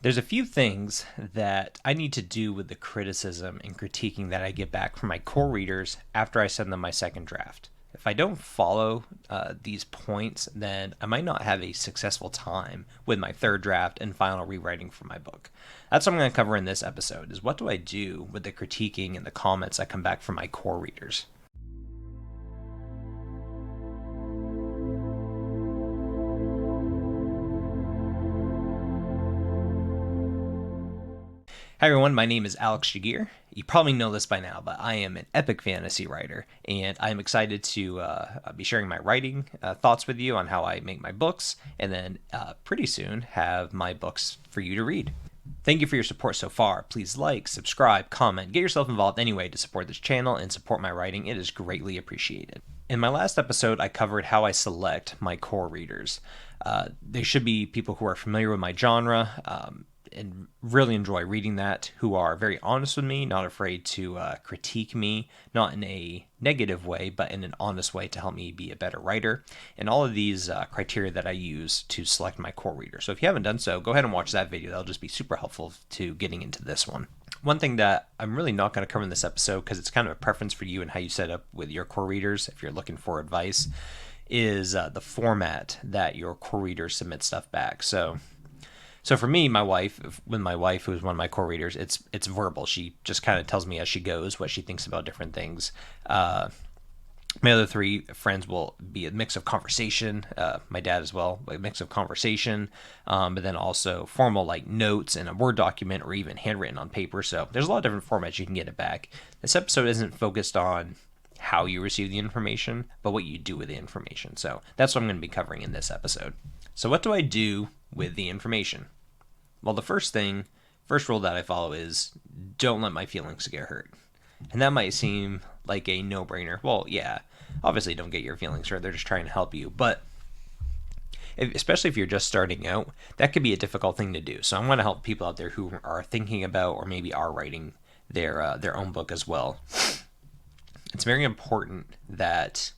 There's a few things that I need to do with the criticism and critiquing that I get back from my core readers after I send them my second draft. If I don't follow these points, then I might not have a successful time with my third draft and final rewriting for my book. That's what I'm going to cover in this episode, is what do I do with the critiquing and the comments that come back from my core readers. Hi everyone, my name is Alex Shagir. You probably know this by now, but I am an epic fantasy writer, and I'm excited to be sharing my writing thoughts with you on how I make my books, and then pretty soon have my books for you to read. Thank you for your support so far. Please like, subscribe, comment, get yourself involved anyway to support this channel and support my writing. It is greatly appreciated. In my last episode, I covered how I select my core readers. They should be people who are familiar with my genre, and really enjoy reading that, who are very honest with me, not afraid to critique me, not in a negative way, but in an honest way to help me be a better writer, and all of these criteria that I use to select my core reader. So if you haven't done so, go ahead and watch that video. That'll just be super helpful to getting into this one. One thing that I'm really not going to cover in this episode, because it's kind of a preference for you and how you set up with your core readers if you're looking for advice, is the format that your core readers submit stuff back. So for me, my wife, who's one of my core readers, it's verbal. She just kind of tells me as she goes what she thinks about different things. My other three friends will be a mix of conversation. My dad as well, a mix of conversation, but then also formal like notes in a Word document or even handwritten on paper. So there's a lot of different formats you can get it back. This episode isn't focused on how you receive the information, but what you do with the information. So that's what I'm going to be covering in this episode. So what do I do with the information? Well, the first rule that I follow is don't let my feelings get hurt. And that might seem like a no-brainer. Well, yeah, obviously don't get your feelings hurt. They're just trying to help you. But especially if you're just starting out, that could be a difficult thing to do. So I want to help people out there who are thinking about or maybe are writing their own book as well. It's very important that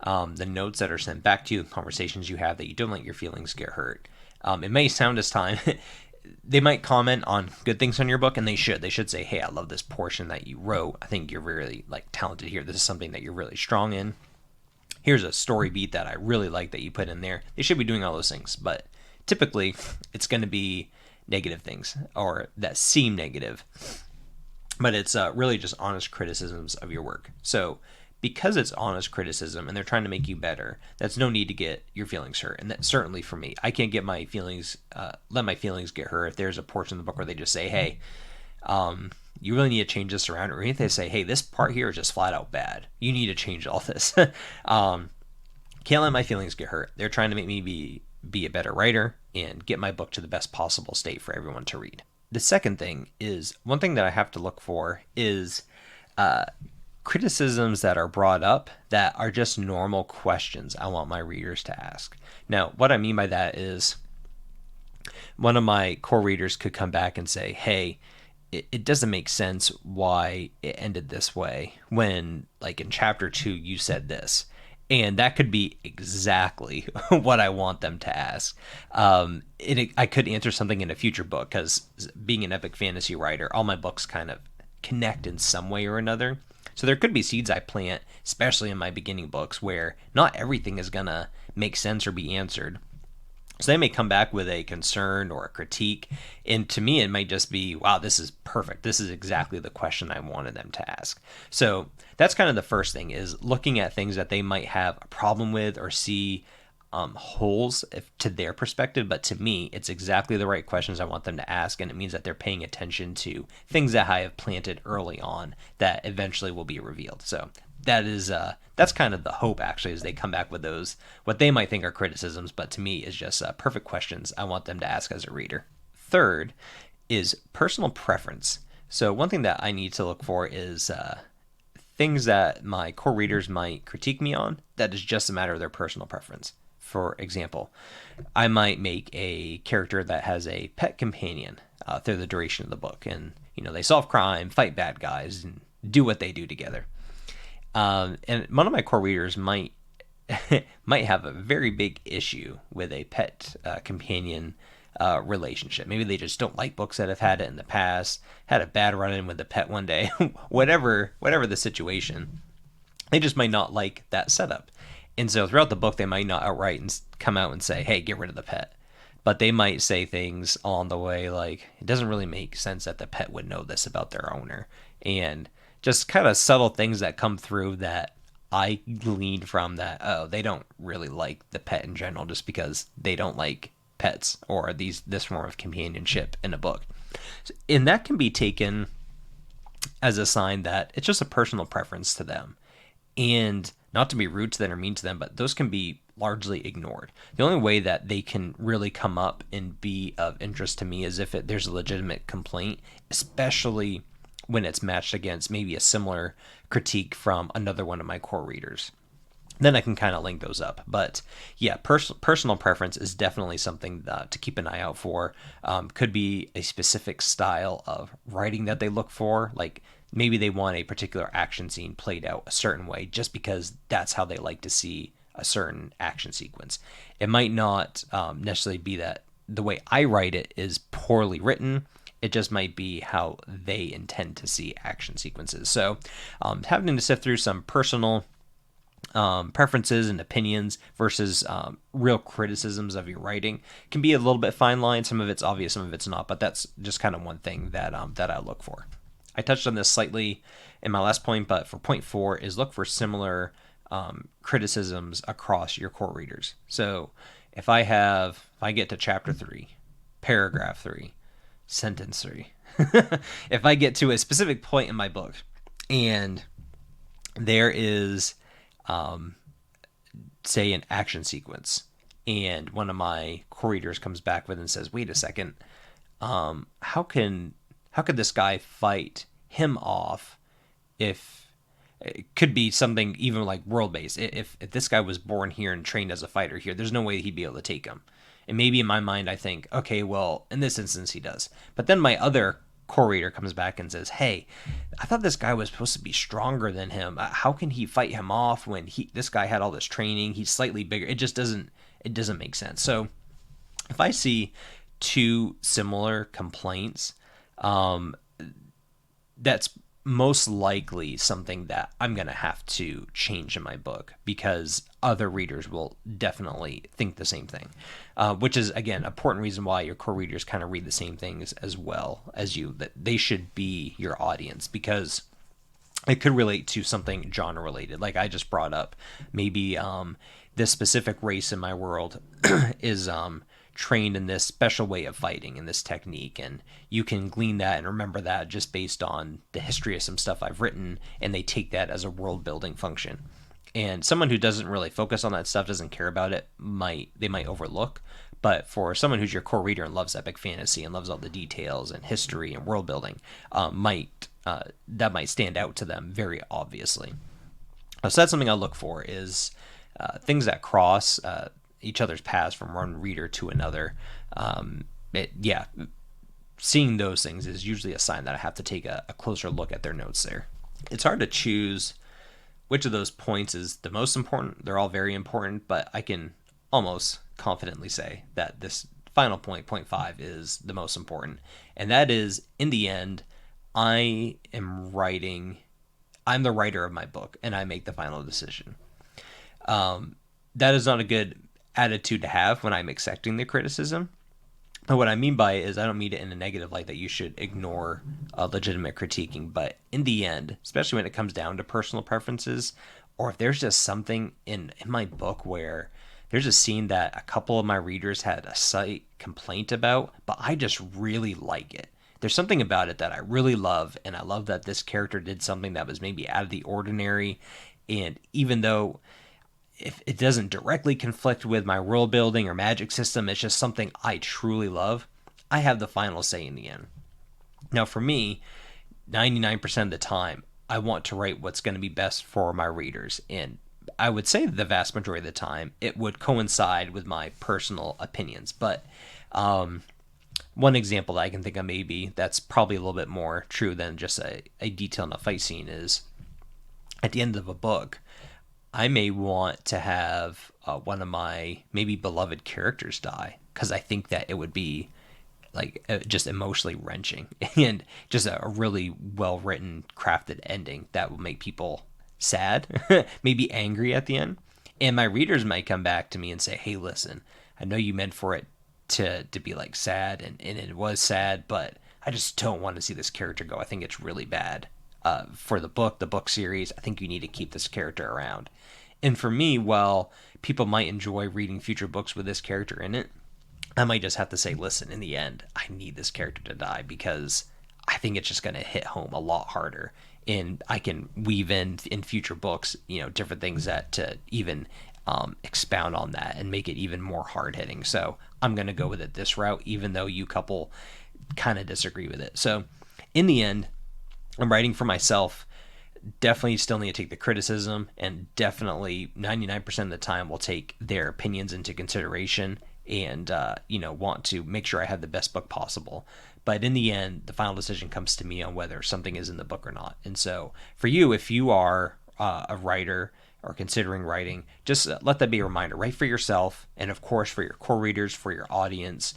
the notes that are sent back to you, conversations you have, that you don't let your feelings get hurt. It may sound as time... They might comment on good things on your book, and they should. They should say, hey, I love this portion that you wrote. I think you're really talented here. This is something that you're really strong in. Here's a story beat that I really like that you put in there. They should be doing all those things, but typically it's going to be negative things or that seem negative. But it's really just honest criticisms of your work. So because it's honest criticism and they're trying to make you better, that's no need to get your feelings hurt. And that certainly for me, I can't get my feelings, let my feelings get hurt if there's a portion of the book where they just say, hey, you really need to change this around. Or if they say, hey, this part here is just flat out bad. You need to change all this. Can't let my feelings get hurt. They're trying to make me be a better writer and get my book to the best possible state for everyone to read. The second thing is, one thing that I have to look for is criticisms that are brought up that are just normal questions I want my readers to ask. Now, what I mean by that is one of my core readers could come back and say, hey, it doesn't make sense why it ended this way when, like in chapter 2, you said this. And that could be exactly what I want them to ask. I could answer something in a future book because being an epic fantasy writer, all my books kind of connect in some way or another. So there could be seeds I plant, especially in my beginning books, where not everything is going to make sense or be answered. So they may come back with a concern or a critique, and to me it might just be, wow, this is perfect. This is exactly the question I wanted them to ask. So that's kind of the first thing, is looking at things that they might have a problem with or see holes to their perspective, but to me it's exactly the right questions I want them to ask, and it means that they're paying attention to things that I have planted early on that eventually will be revealed. So that's kind of the hope, actually, is they come back with those what they might think are criticisms, but to me is just perfect questions I want them to ask as a reader. Third is personal preference. So one thing that I need to look for is things that my core readers might critique me on that is just a matter of their personal preference. For example, I might make a character that has a pet companion through the duration of the book, and they solve crime, fight bad guys, and do what they do together. And one of my core readers might have a very big issue with a pet companion relationship. Maybe they just don't like books that have had it in the past, had a bad run-in with the pet one day, whatever the situation. They just might not like that setup. And so throughout the book, they might not outright come out and say, hey, get rid of the pet. But they might say things along the way like, it doesn't really make sense that the pet would know this about their owner. And just kind of subtle things that come through that I gleaned from that, oh, they don't really like the pet in general just because they don't like pets or this form of companionship in a book. And that can be taken as a sign that it's just a personal preference to them. And not to be rude to them or mean to them, but those can be largely ignored. The only way that they can really come up and be of interest to me is if there's a legitimate complaint, especially when it's matched against maybe a similar critique from another one of my core readers. Then I can kind of link those up. But yeah, personal preference is definitely something to keep an eye out for. Could be a specific style of writing that they look for, like maybe they want a particular action scene played out a certain way just because that's how they like to see a certain action sequence. It might not necessarily be that the way I write it is poorly written. It just might be how they intend to see action sequences. So having to sift through some personal preferences and opinions versus real criticisms of your writing can be a little bit fine line. Some of it's obvious, some of it's not, but that's just kind of one thing that I look for. I touched on this slightly in my last point, but for point 4 is look for similar criticisms across your core readers. So if I get to chapter 3, paragraph 3, sentence 3, if I get to a specific point in my book and there is, say, an action sequence, and one of my core readers comes back with and says, wait a second, how could this guy fight him off if it could be something even like world-based? If this guy was born here and trained as a fighter here, there's no way he'd be able to take him. And maybe in my mind I think, okay, well, in this instance he does. But then my other core reader comes back and says, hey, I thought this guy was supposed to be stronger than him. How can he fight him off when this guy had all this training? He's slightly bigger. It doesn't make sense. So if I see two similar complaints, that's most likely something that I'm going to have to change in my book because other readers will definitely think the same thing, which is, again, an important reason why your core readers kind of read the same things as well as you, that they should be your audience because it could relate to something genre related. Like I just brought up, maybe this specific race in my world is trained in this special way of fighting and this technique, and you can glean that and remember that just based on the history of some stuff I've written, and they take that as a world building function. And someone who doesn't really focus on that stuff, doesn't care about it, might overlook. But for someone who's your core reader and loves epic fantasy and loves all the details and history and world building, that might stand out to them very obviously. So that's something I look for, is things that cross each other's paths from one reader to another. Seeing those things is usually a sign that I have to take a closer look at their notes there. It's hard to choose which of those points is the most important. They're all very important, but I can almost confidently say that this final point, point 5, is the most important. And that is, in the end, I'm the writer of my book, and I make the final decision. That is not a good attitude to have when I'm accepting the criticism. But what I mean by it is I don't mean it in a negative light that you should ignore legitimate critiquing. But in the end, especially when it comes down to personal preferences, or if there's just something in my book where there's a scene that a couple of my readers had a slight complaint about, but I just really like it. There's something about it that I really love, and I love that this character did something that was maybe out of the ordinary. And even though if it doesn't directly conflict with my world building or magic system, it's just something I truly love, I have the final say in the end. Now for me, 99% of the time, I want to write what's going to be best for my readers. And I would say the vast majority of the time, it would coincide with my personal opinions. But one example that I can think of maybe that's probably a little bit more true than just a detail in a fight scene is at the end of a book, I may want to have one of my maybe beloved characters die. because I think that it would be like just emotionally wrenching and just a really well written, crafted ending that will make people sad, maybe angry at the end. And my readers might come back to me and say, "Hey, listen, I know you meant for it to be like sad, and it was sad, but I just don't want to see this character go. I think it's really bad for the book series. I think you need to keep this character around." And for me, while people might enjoy reading future books with this character in it, I might just have to say, listen, in the end, I need this character to die because I think it's just going to hit home a lot harder. And I can weave in future books, different things that to even expound on that and make it even more hard hitting. So I'm going to go with it this route, even though you couple kind of disagree with it. So in the end, I'm writing for myself. Definitely still need to take the criticism, and definitely 99% of the time will take their opinions into consideration and want to make sure I have the best book possible. But in the end, the final decision comes to me on whether something is in the book or not. And so for you, if you are a writer or considering writing, just let that be a reminder. Write for yourself, and of course for your core readers, for your audience.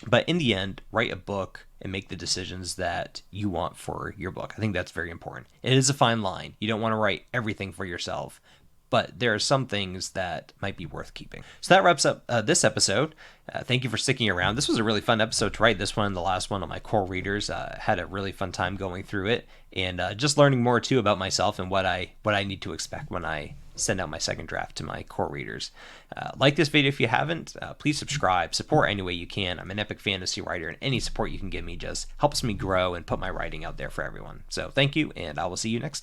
But in the end, write a book and make the decisions that you want for your book. I think that's very important. It is a fine line. You don't want to write everything for yourself, but there are some things that might be worth keeping. So that wraps up this episode. Thank you for sticking around. This was a really fun episode to write. This one and the last one on my core readers. Had a really fun time going through it, and just learning more too about myself and what I need to expect when I send out my second draft to my core readers. Like this video if you haven't. Please subscribe. Support any way you can. I'm an epic fantasy writer, and any support you can give me just helps me grow and put my writing out there for everyone. So thank you, and I will see you next time.